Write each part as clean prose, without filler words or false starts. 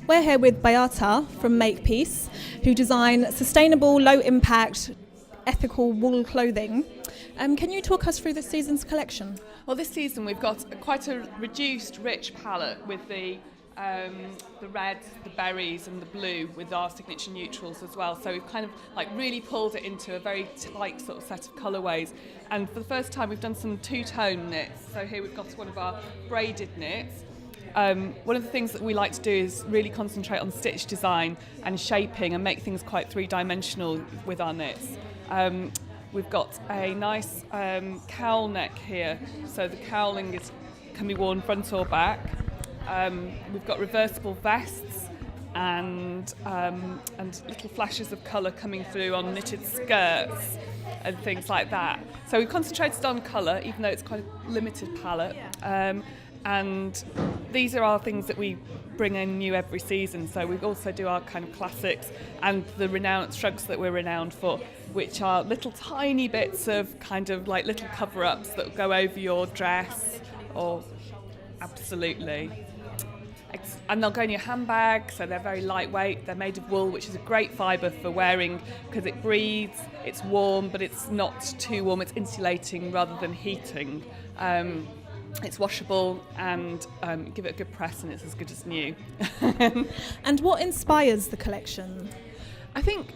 We're here with Beata from Makepiece, who design sustainable, low-impact, ethical wool clothing. Can you talk us through this season's collection? Well, this season we've got quite a reduced, rich palette with the red, the berries and the blue with our signature neutrals as well. So we've kind of really pulled it into a very tight sort of set of colourways. And for the first time we've done some two-tone knits. So here we've got one of our braided knits. One of the things that we like to do is really concentrate on stitch design and shaping and make things quite three-dimensional with our knits. We've got a nice cowl neck here, so the cowling can be worn front or back. We've got reversible vests and little flashes of colour coming through on knitted skirts and things like that. So we've concentrated on colour, even though it's quite a limited palette. And these are our things that we bring in new every season. So we also do our kind of classics and the renowned shrugs that we're renowned for, which are little tiny bits of kind of like little cover-ups that go over your dress or absolutely. And they'll go in your handbag, so they're very lightweight. They're made of wool, which is a great fibre for wearing because it breathes, it's warm, but it's not too warm. It's insulating rather than heating. It's washable and give it a good press and it's as good as new. And what inspires the collection? I think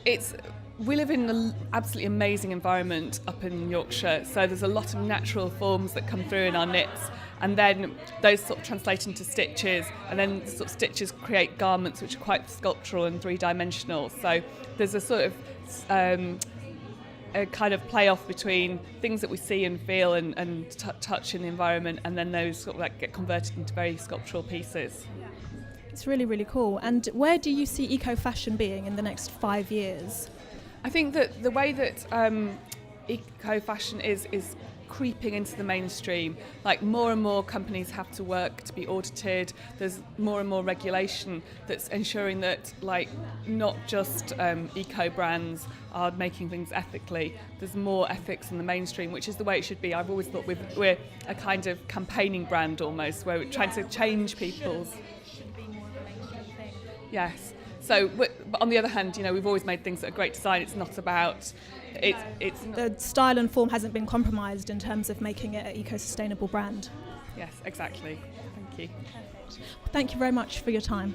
we live in an absolutely amazing environment up in Yorkshire, so there's a lot of natural forms that come through in our knits, and then those sort of translate into stitches, and then the sort of stitches create garments which are quite sculptural and three-dimensional. So there's a sort of a kind of play-off between things that we see and feel and touch in the environment, and then those sort of get converted into very sculptural pieces. It's really, really cool. And where do you see eco-fashion being in the next 5 years? I think that the way that eco-fashion is creeping into the mainstream, more and more companies have to work to be audited. There's more and more regulation that's ensuring that not just eco brands are making things ethically. There's more ethics in the mainstream, which is the way it should be. I've always thought we're a kind of campaigning brand almost, where we're trying to change people's. Yes. So, but on the other hand, we've always made things that are great design. It's not about it's the style and form hasn't been compromised in terms of making it an eco-sustainable brand. Yes, exactly. Thank you. Perfect. Well, thank you very much for your time.